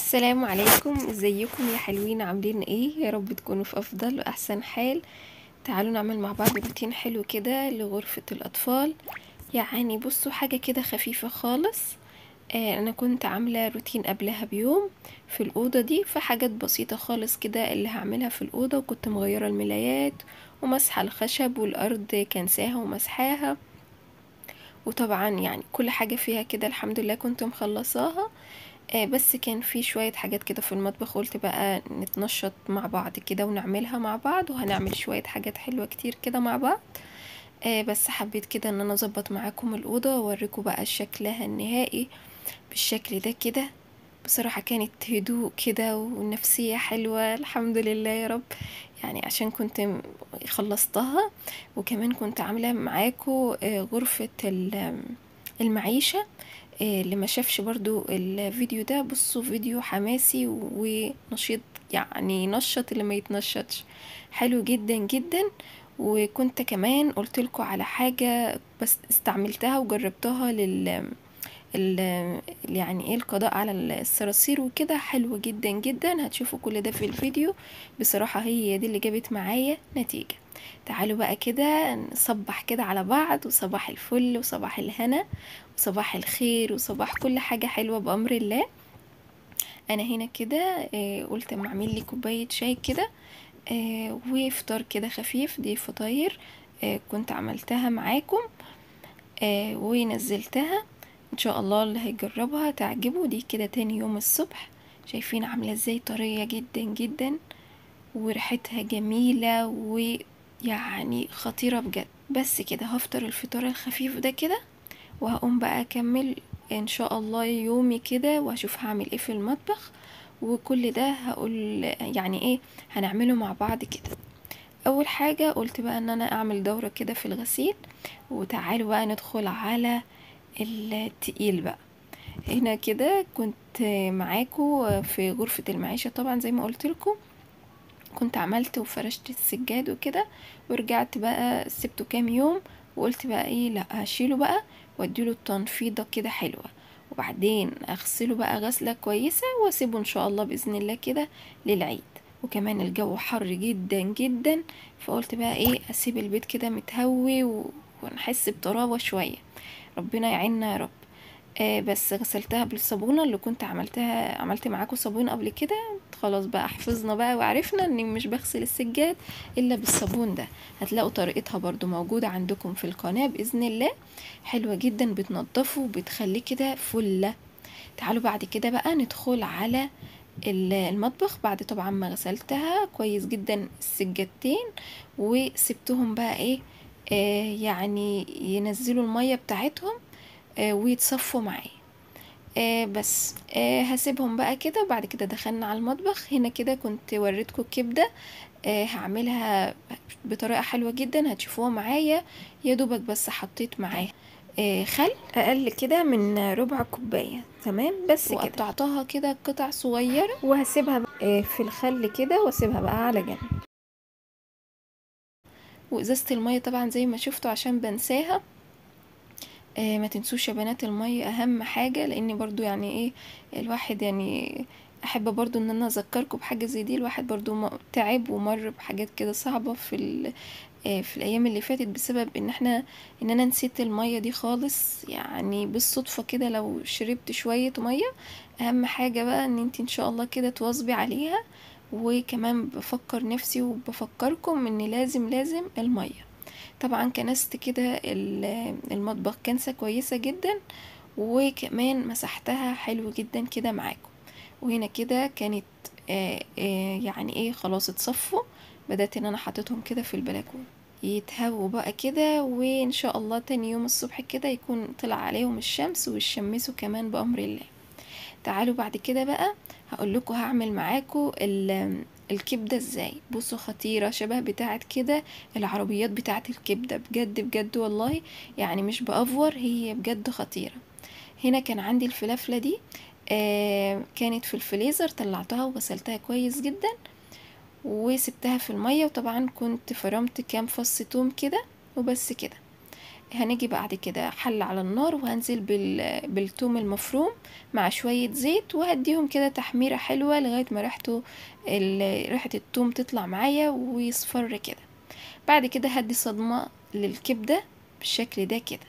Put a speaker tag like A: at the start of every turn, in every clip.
A: السلام عليكم، ازيكم يا حلوين؟ عاملين ايه؟ يا رب تكونوا في افضل واحسن حال. تعالوا نعمل مع بعض روتين حلو كده لغرفة الاطفال. يعني بصوا، حاجة كده خفيفة خالص. انا كنت عاملة روتين قبلها بيوم في الأوضة دي، فحاجات بسيطة خالص كده اللي هعملها في الأوضة، وكنت مغيرة الملايات ومسحة الخشب والأرض كنساها ومسحاها. وطبعا يعني كل حاجة فيها كده الحمد لله كنت مخلصاها. بس كان في شوية حاجات كده في المطبخ، قلت بقى نتنشط مع بعض كده ونعملها مع بعض، وهنعمل شوية حاجات حلوة كتير كده مع بعض. بس حبيت كده ان انا اظبط معاكم الأوضة واوريكم بقى شكلها النهائي بالشكل ده كده. بصراحة كانت هدوء كده والنفسية حلوة الحمد لله يا رب. يعني عشان كنت خلصتها، وكمان كنت عاملة معاكم غرفة المعيشة. اللي ما شافش برضو الفيديو ده، بصوا فيديو حماسي ونشيط، يعني نشط اللي ما يتنشطش. حلو جدا جدا. وكنت كمان قلت لكم على حاجة بس استعملتها وجربتها يعني ايه القضاء على الصراصير وكده. حلو جدا جدا، هتشوفوا كل ده في الفيديو. بصراحة هي دي اللي جابت معايا نتيجة. تعالوا بقى كده نصبح كده على بعض، وصباح الفل وصباح الهنا وصباح الخير وصباح كل حاجة حلوة بأمر الله. انا هنا كده قلت اما اعمل لي كوباية شاي كده وفطار كده خفيف. دي فطاير كنت عملتها معاكم ونزلتها. ان شاء الله اللي هيجربها تعجبه. دي كده تاني يوم الصبح، شايفين عاملة ازاي؟ طرية جدا جدا وريحتها جميلة ويعني خطيرة بجد. بس كده هفطر الفطار الخفيف ده كده، وهقوم بقى اكمل ان شاء الله يومي كده، وهشوف هعمل ايه في المطبخ. وكل ده هقول يعني ايه هنعمله مع بعض كده. اول حاجة قلت بقى ان انا اعمل دورة كده في الغسيل. وتعالوا بقى ندخل على التقيل بقى. هنا كده كنت معاكو في غرفة المعيشة، طبعا زي ما قلت لكم كنت عملت وفرشت السجاد وكده. ورجعت بقى سبته كام يوم، وقلت بقى ايه، لا هشيله بقى واديله التنفيضة كده حلوة، وبعدين اغسله بقى غسلة كويسة واسيبه ان شاء الله بإذن الله كده للعيد. وكمان الجو حر جدا جدا، فقلت بقى ايه اسيب البيت كده متهوي ونحس بطراوة شوية. ربنا يعيننا يا رب. بس غسلتها بالصابونة اللي كنت عملت معاكم صابون قبل كده. خلاص بقى حفظنا بقى وعرفنا اني مش بغسل السجاد الا بالصابون ده. هتلاقوا طريقتها برضو موجودة عندكم في القناة بإذن الله. حلوة جدا، بتنضفه وبتخليه كده فلة. تعالوا بعد كده بقى ندخل على المطبخ، بعد طبعا ما غسلتها كويس جدا السجادتين، وسبتهم بقى ايه يعني ينزلوا المية بتاعتهم ويتصفوا معايا. بس هسيبهم بقى كده. وبعد كده دخلنا على المطبخ. هنا كده كنت وريتكم الكبدة هعملها بطريقة حلوة جدا هتشوفوها معايا. يا دوبك بس حطيت معاها خل اقل كده من ربع كوباية، تمام بس كده. وقطعتها كده قطع صغيرة وهسيبها بقى في الخل كده، واسيبها بقى على جنب. وازازة المية طبعا زي ما شفتوا عشان بنساها. ما تنسوش يا بنات المية اهم حاجة، لان برضو يعني ايه الواحد يعني احب برضو ان انا اذكركم بحاجة زي دي. الواحد برضو تعب ومر بحاجات كده صعبة في الايام اللي فاتت بسبب ان انا نسيت المية دي خالص، يعني بالصدفة كده لو شربت شوية مية. اهم حاجة بقى ان انت ان شاء الله كده تواظبي عليها. وكمان بفكر نفسي وبفكركم ان لازم المية. طبعا كنست كده المطبخ كنسة كويسة جدا، وكمان مسحتها حلو جدا كده معاكم. وهنا كده كانت يعني ايه خلاص اتصفوا. بدأت ان انا حطيتهم كده في البلكونه يتهووا بقى كده، وان شاء الله تاني يوم الصبح كده يكون طلع عليهم الشمس ويشمسوا كمان بأمر الله. تعالوا بعد كده بقى هقول لكم هعمل معاكم الكبدة ازاي. بصوا خطيرة، شبه بتاعت كده العربيات بتاعت الكبدة، بجد بجد والله، يعني مش بأفور، هي بجد خطيرة. هنا كان عندي الفلافلة دي كانت في الفريزر، طلعتها وغسلتها كويس جدا وسبتها في المية. وطبعا كنت فرمت كام فص توم كده وبس كده. هنيجي بعد كده حل على النار، وهنزل بالثوم المفروم مع شوية زيت، وهديهم كده تحميرة حلوة لغاية ما ريحة الثوم تطلع معايا ويصفر كده. بعد كده هدي صدمة للكبدة بالشكل ده كده.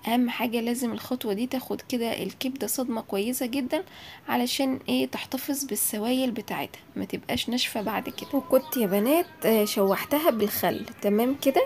A: اهم حاجة لازم الخطوة دي تاخد كده الكبدة صدمة كويسة جدا، علشان ايه تحتفظ بالسوائل بتاعتها ما تبقاش ناشفة بعد كده. وكنت يا بنات شوحتها بالخل تمام كده.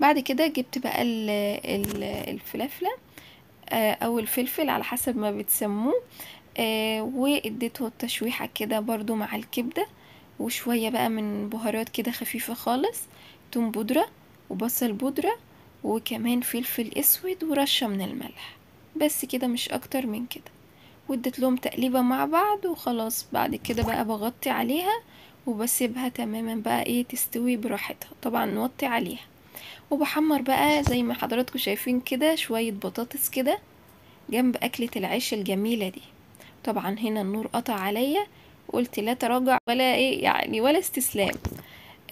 A: بعد كده جبت بقى الفلافلة او الفلفل على حسب ما بتسموه، واديته التشويحة كده برضو مع الكبدة، وشوية بقى من بهارات كده خفيفة خالص، توم بودرة وبصل بودرة وكمان فلفل اسود ورشة من الملح، بس كده مش اكتر من كده. واديت لهم تقليبة مع بعض وخلاص. بعد كده بقى بغطي عليها وبسيبها تماما بقى ايه تستوي براحتها، طبعا نوطي عليها. وبحمر بقى زي ما حضراتكم شايفين كده شوية بطاطس كده جنب أكلة العيش الجميلة دي. طبعا هنا النور قطع عليا، وقلت لا تراجع ولا ايه يعني ولا استسلام.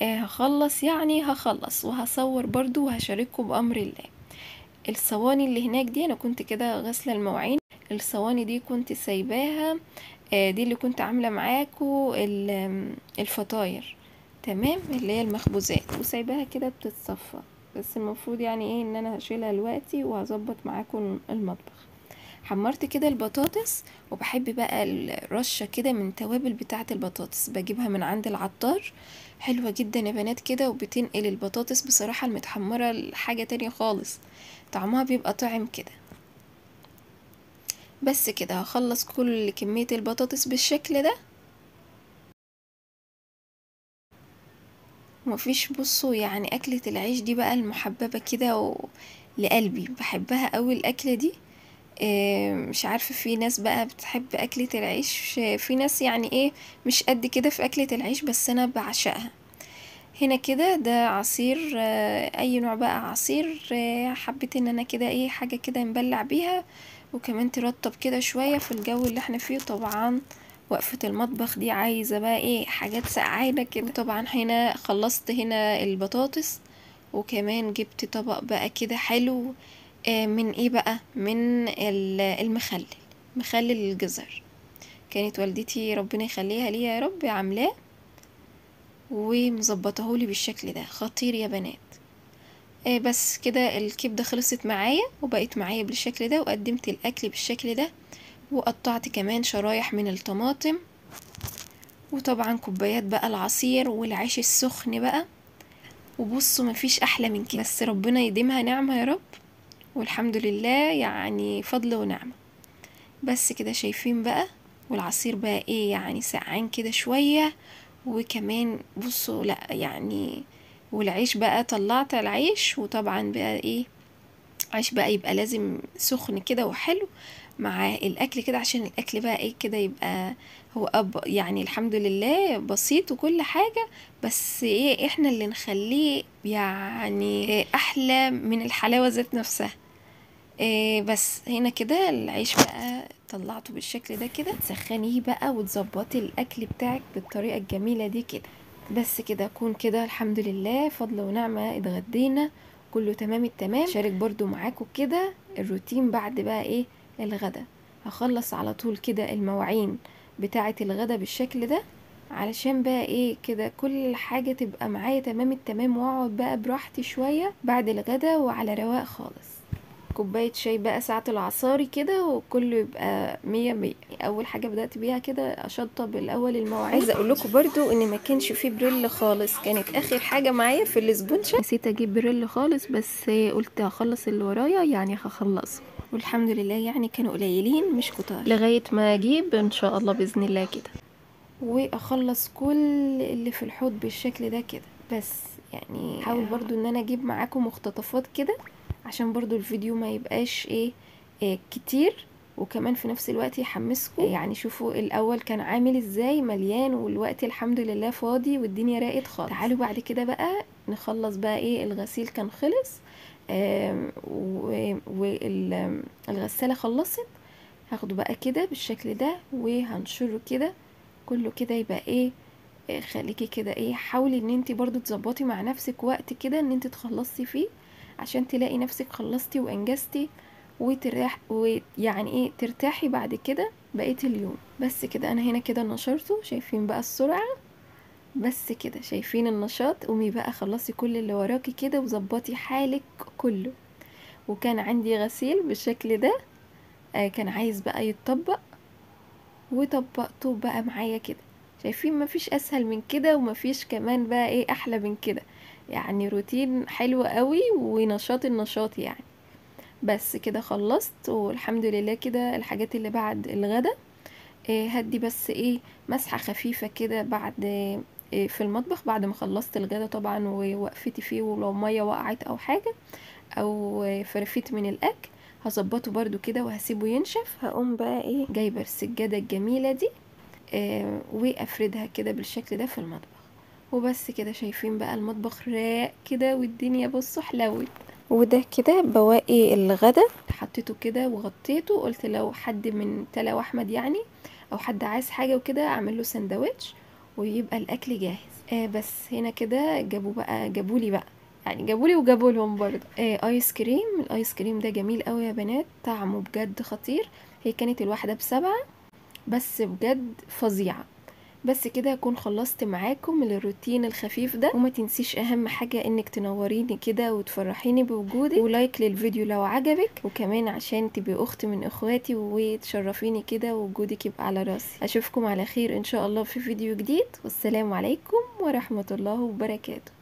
A: هخلص يعني هخلص وهصور برضو وهشارككم بأمر الله. الصواني اللي هناك دي انا كنت كده غسلة المواعين، الصواني دي كنت سايباها، دي اللي كنت عاملة معاكم الفطاير تمام اللي هي المخبوزات، وسايباها كده بتتصفى. بس المفروض يعني ايه ان انا هشيلها دلوقتي وهظبط معاكم المطبخ. حمرت كده البطاطس، وبحب بقى الرشة كده من توابل بتاعة البطاطس بجيبها من عند العطار، حلوة جدا يا بنات كده، وبتنقل البطاطس بصراحة المتحمرة لحاجة تانية خالص، طعمها بيبقى طعم كده. بس كده هخلص كل كمية البطاطس بالشكل ده. ومفيش بصوا يعني أكلة العيش دي بقى المحببة كده لقلبي، بحبها قوي الأكلة دي. مش عارفة، في ناس بقى بتحب أكلة العيش، في ناس يعني ايه مش قد كده في أكلة العيش، بس أنا بعشقها. هنا كده ده عصير، أي نوع بقى عصير، حبيت ان انا كده ايه حاجة كده نبلع بيها، وكمان ترطب كده شوية في الجو اللي احنا فيه. طبعا وقفة المطبخ دي عايزة بقى ايه حاجات سقعانة كده. طبعا هنا خلصت هنا البطاطس، وكمان جبت طبق بقى كده حلو، من ايه بقى من المخلل، مخلل الجزر. كانت والدتي ربنا يخليها ليها يا رب عاملاه ومظبطهولي بالشكل ده، خطير يا بنات. بس كده الكبدة خلصت معايا وبقت معايا بالشكل ده، وقدمت الاكل بالشكل ده، وقطعت كمان شرايح من الطماطم، وطبعا كوبايات بقى العصير والعيش السخن بقى. وبصوا مفيش احلى من كده، بس ربنا يديمها نعمة يا رب، والحمد لله يعني فضل ونعمة. بس كده شايفين بقى، والعصير بقى ايه يعني سقعان كده شوية، وكمان بصوا لا يعني، والعيش بقى طلعت العيش، وطبعا بقى ايه عيش بقى يبقى لازم سخن كده وحلو مع الاكل كده، عشان الاكل بقى ايه كده يبقى هو يعني الحمد لله بسيط وكل حاجة، بس ايه احنا اللي نخليه يعني إيه احلى من الحلاوة ذات نفسها. بس هنا كده العيش بقى طلعته بالشكل ده كده، تسخنيه بقى وتظبطي الاكل بتاعك بالطريقة الجميلة دي كده. بس كده اكون كده الحمد لله فضل ونعمة اتغدينا كله تمام التمام. شارك برضو معاكم كده الروتين بعد بقى ايه الغدا. هخلص على طول كده المواعين بتاعة الغدا بالشكل ده، علشان بقى ايه كده كل حاجة تبقى معايا تمام التمام، واقعد بقى براحتي شوية بعد الغدا وعلى رواق خالص. كوباية شاي بقى ساعة العصاري كده وكله يبقى مية مية. اول حاجة بدأت بيها كده اشطب الاول المواعين. عايزة اقول لكم برضو ان ما كانش فيه بريل خالص، كانت اخر حاجة معايا في الاسبونشة، نسيت اجيب بريل خالص، بس قلت هخلص اللي ورايا يعني هخلصه، والحمد لله يعني كانوا قليلين مش كتار، لغاية ما اجيب ان شاء الله باذن الله كده، واخلص كل اللي في الحوض بالشكل ده كده. بس يعني حاول برضو ان انا اجيب معاكم مقتطفات كده، عشان برضو الفيديو ما يبقاش إيه كتير، وكمان في نفس الوقت يحمسكم. يعني شوفوا الاول كان عامل ازاي مليان، والوقت الحمد لله فاضي والدنيا راقت خالص. تعالوا بعد كده بقى نخلص بقى ايه الغسيل كان خلص، والغسالة خلصت. هاخده بقى كده بالشكل ده وهنشره كده كله كده، يبقى ايه خليكي كده ايه حاولي ان انت برضو تظبطي مع نفسك وقت كده ان انت تخلصي فيه، عشان تلاقي نفسك خلصتي وانجزتي وترتاح، ويعني ايه ترتاحي بعد كده بقية اليوم. بس كده انا هنا كده نشرته، شايفين بقى السرعة؟ بس كده شايفين النشاط؟ قومي بقى خلصي كل اللي وراكي كده وظبطي حالك كله. وكان عندي غسيل بالشكل ده، كان عايز بقى يتطبق وطبقته بقى معايا كده. شايفين؟ مفيش اسهل من كده ومفيش كمان بقى ايه احلى من كده. يعني روتين حلو قوي ونشاط النشاط يعني. بس كده خلصت والحمد لله. كده الحاجات اللي بعد الغدا، هدي بس ايه مسحة خفيفة كده بعد في المطبخ بعد ما خلصت الغدا طبعا ووقفتي فيه، ولو مية وقعت او حاجة او فرفيت من الاكل هظبطه برضو كده وهسيبه ينشف. هقوم بقى ايه جايبه السجاده الجميله دي وافردها كده بالشكل ده في المطبخ. وبس كده شايفين بقى المطبخ راق كده والدنيا بصوا حلوت. وده كده بواقي الغدا حطيته كده وغطيته، قلت لو حد من تلا واحمد يعني او حد عايز حاجه وكده اعمل له سندوتش ويبقى الاكل جاهز. بس هنا كده جابولي بقى، يعني جابولي وجابوا لهم برضه ايس كريم. الايس كريم ده جميل قوي يا بنات، طعمه بجد خطير. هي كانت الواحده ب7 بس بجد فظيعه. بس كده اكون خلصت معاكم الروتين الخفيف ده. وما تنسيش اهم حاجة انك تنوريني كده وتفرحيني بوجودك، ولايك للفيديو لو عجبك، وكمان عشان تبقي اخت من اخواتي وتشرفيني كده ووجودك يبقى على راسي. اشوفكم على خير ان شاء الله في فيديو جديد، والسلام عليكم ورحمة الله وبركاته.